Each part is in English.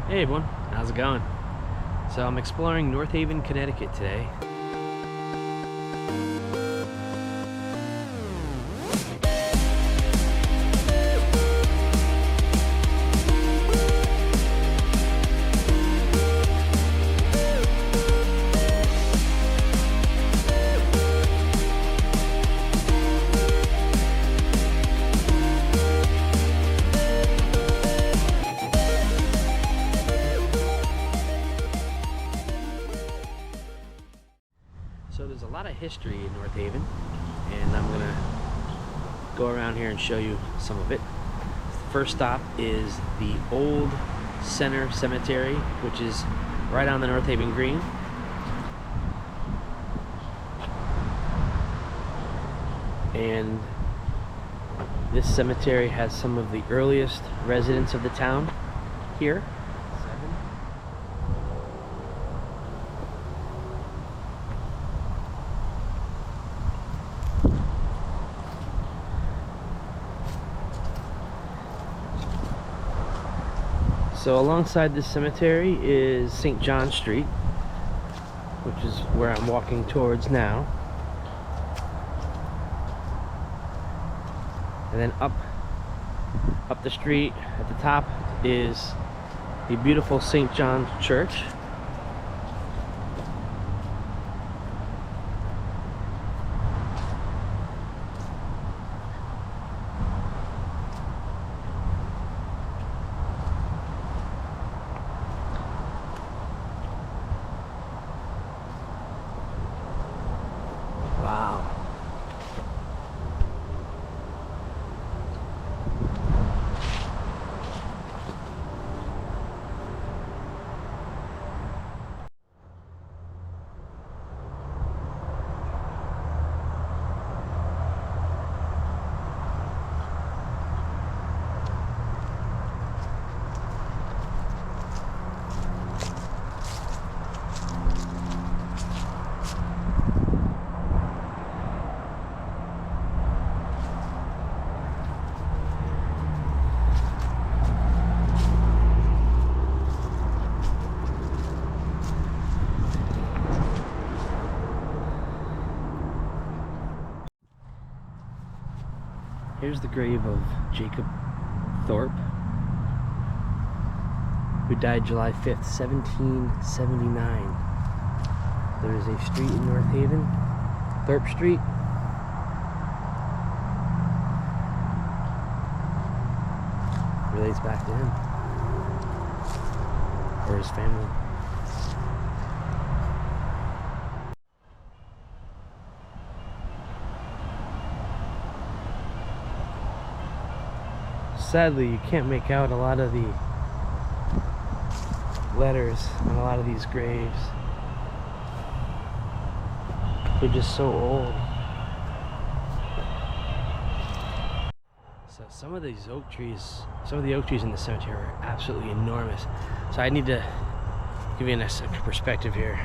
Hey everyone, how's it going? So I'm exploring North Haven, Connecticut today. So there's a lot of history in North Haven, and I'm gonna go around here and show you some of it. The first stop is the Old Center Cemetery, which is right on the North Haven Green. And this cemetery has some of the earliest residents of the town here. So alongside this cemetery is St. John Street, which is where I'm walking towards now. And then up the street at the top is the beautiful St. John's Church. Wow. Here's the grave of Jacob Thorpe, who died July 5th, 1779. There is a street in North Haven, Thorpe Street. Relates back to him or his family. Sadly, you can't make out a lot of the letters on a lot of these graves. They're just so old. So some of these oak trees, some of the oak trees in the cemetery are absolutely enormous. So I need to give you a perspective here.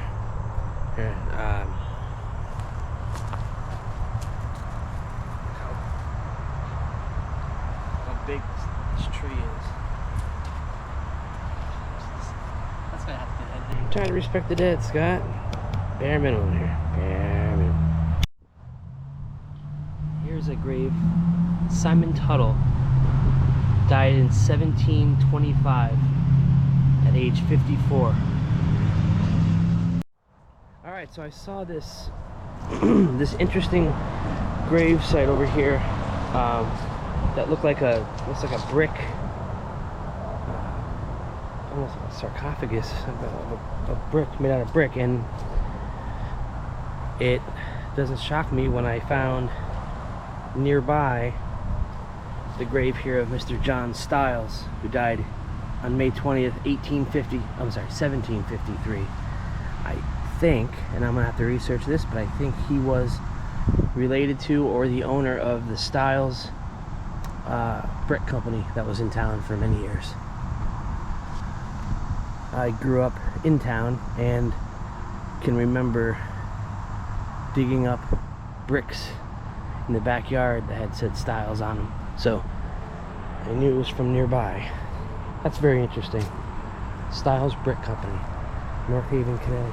How big this tree is. That's gonna have to get in there. I'm trying to respect the dead, Scott. Bare minimum here. Bare minimum. Here's a grave. Simon Tuttle died in 1725 at age 54. Alright, so I saw this this interesting grave site over here. That looks like a brick, almost like a sarcophagus of a brick made out of brick, and it doesn't shock me when I found nearby the grave here of Mr. John Stiles, who died on May 20th, 1753. I think, and I'm gonna have to research this, but I think he was related to or the owner of the Stiles brick company that was in town for many years. I grew up in town and can remember digging up bricks in the backyard that had said Stiles on them, so I knew it was from nearby. That's very interesting. Stiles Brick Company, North Haven, Connecticut.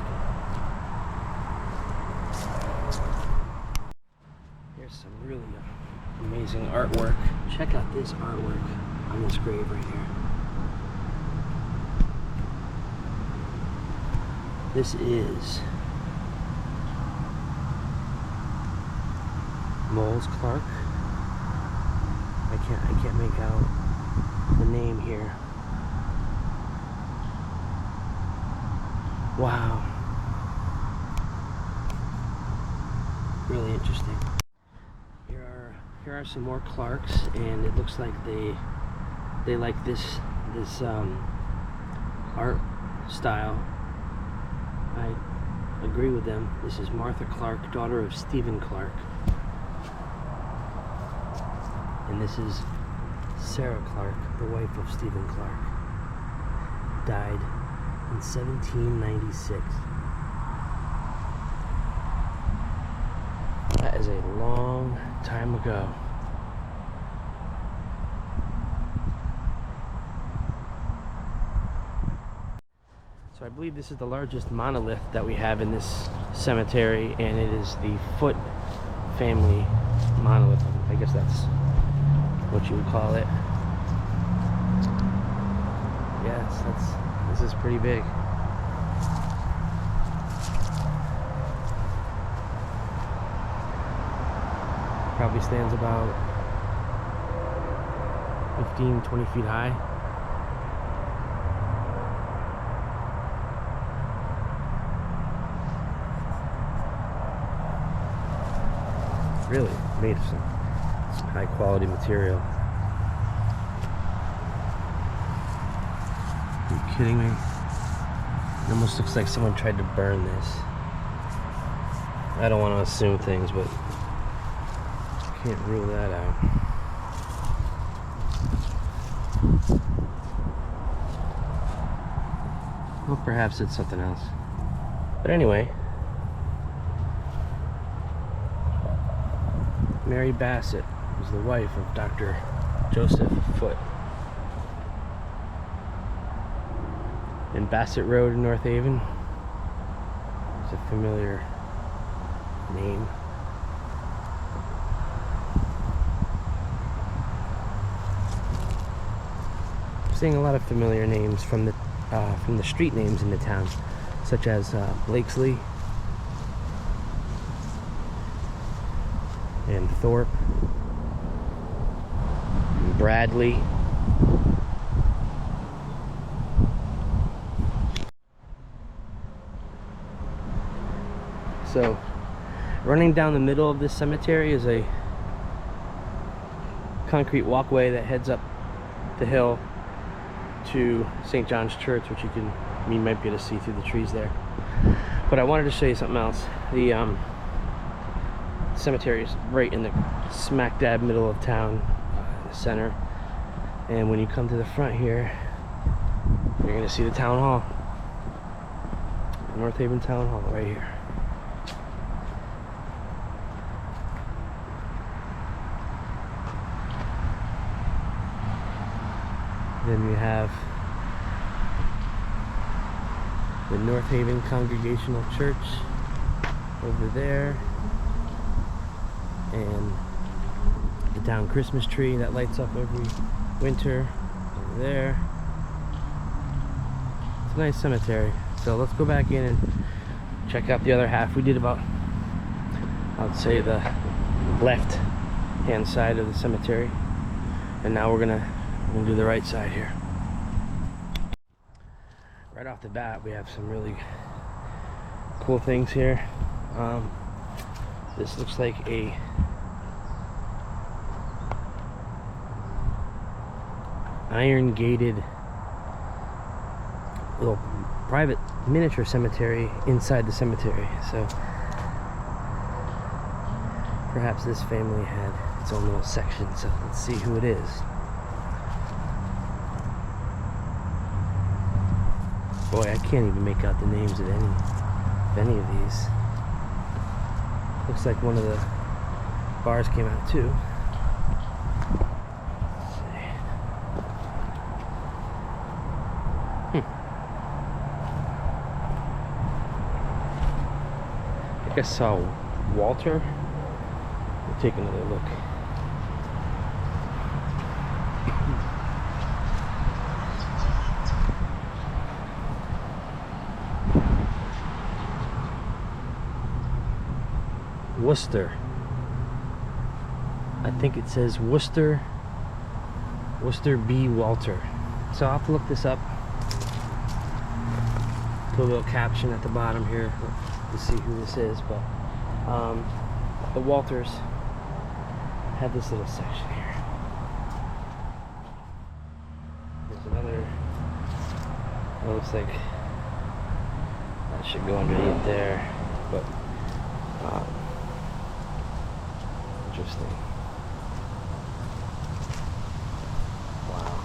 Here's some really amazing artwork. Check out this artwork on this grave right here. This is Moles Clark. I can't make out the name here. Wow. Really interesting. Here are some more Clarks, and it looks like they like this art style. I agree with them. This is Martha Clark, daughter of Stephen Clark. And this is Sarah Clark, the wife of Stephen Clark. Died in 1796. That is a long time ago. So I believe this is the largest monolith that we have in this cemetery, and it is the Foote family monolith. I guess that's what you would call it. Yes, this is pretty big. Probably stands about 15-20 feet high. Really made of some high quality material. Are you kidding me? It almost looks like someone tried to burn this. I don't want to assume things, but can't rule that out. Well, perhaps it's something else. But anyway, Mary Bassett was the wife of Dr. Joseph Foote. And Bassett Road in North Haven is a familiar name. I'm seeing a lot of familiar names from the street names in the town, such as Blakesley and Thorpe and Bradley. So running down the middle of this cemetery is a concrete walkway that heads up the hill to St. John's Church, which you might be able to see through the trees there. But I wanted to show you something else. The cemetery is right in the smack dab middle of town, in the center. And when you come to the front here, you're going to see the town hall. North Haven Town Hall right here. Then we have the North Haven Congregational Church over there, and the town Christmas tree that lights up every winter over there. It's a nice cemetery. So let's go back in and check out the other half. We did about, I would say, the left hand side of the cemetery, and now we're gonna do the right side here. Right off the bat, we have some really cool things here. This looks like a iron gated little private miniature cemetery inside the cemetery. So perhaps this family had its own little section. So let's see who it is. Boy, I can't even make out the names of any of these. Looks like one of the bars came out too. Let's see. think I saw Walter. We'll take another look. Worcester. I think it says Worcester B. Walter. So I'll have to look this up. Put a little caption at the bottom here to see who this is, but the Walters had this little section here. There's another. It looks like that should go underneath there, but interesting. Wow.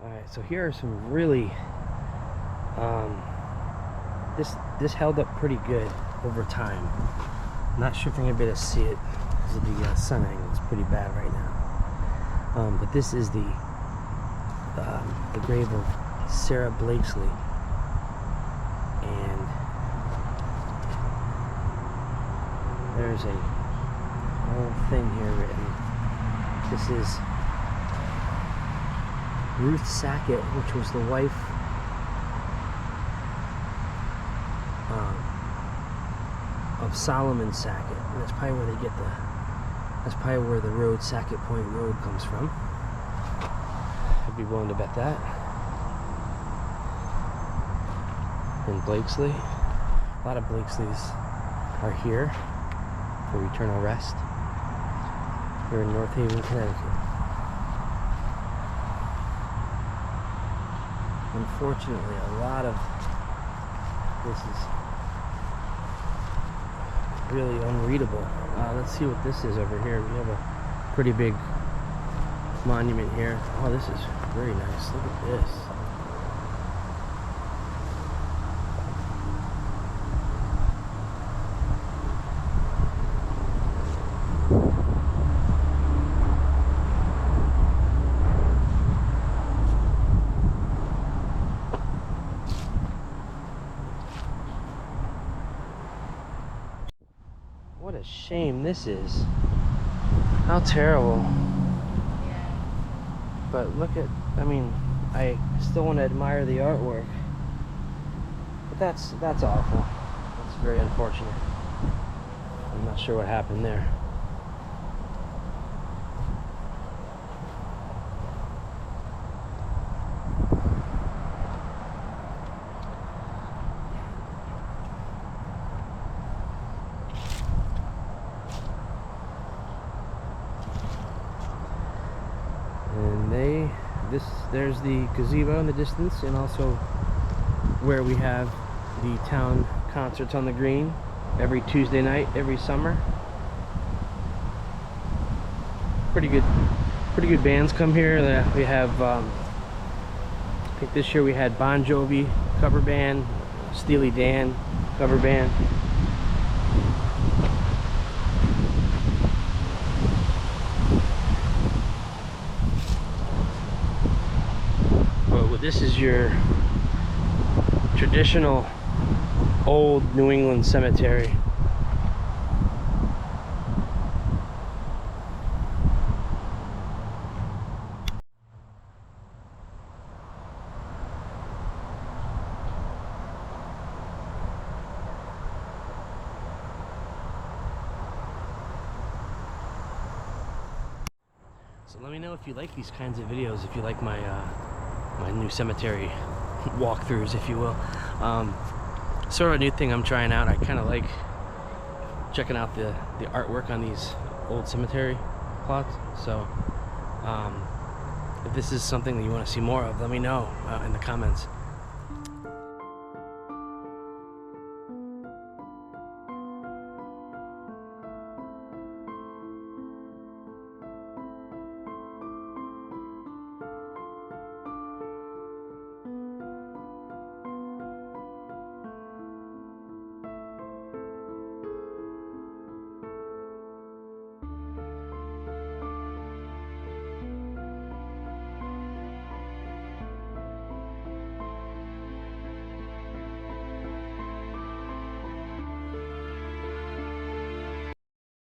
Alright, so here are some really this held up pretty good over time. Not sure if you're gonna be able to see it because of the sun angle. It's pretty bad right now. But this is the grave of Sarah Blakesley, and there's a whole thing here written. This is Ruth Sackett, which was the wife of Solomon Sackett, and that's probably where they get that's probably where the road, Sackett Point Road, comes from. I'd be willing to bet that. And Blakesley, a lot of Blakesleys are here for eternal rest here in North Haven, Connecticut. Unfortunately, a lot of this is really unreadable. Let's see what this is over here. We have a pretty big monument here. Oh, this is very nice. Look at this. What a shame this is. How terrible. Yeah. But look at, I mean, I still want to admire the artwork. But that's awful. That's very unfortunate. I'm not sure what happened there. And there's the gazebo in the distance, and also where we have the town concerts on the green every Tuesday night every summer. Pretty good bands come here. We have I think this year we had Bon Jovi cover band, Steely Dan cover band. This is your traditional old New England cemetery. So let me know if you like these kinds of videos, if you like my new cemetery walkthroughs, if you will. Sort of a new thing I'm trying out. I kind of like checking out the artwork on these old cemetery plots. So if this is something that you want to see more of, let me know in the comments.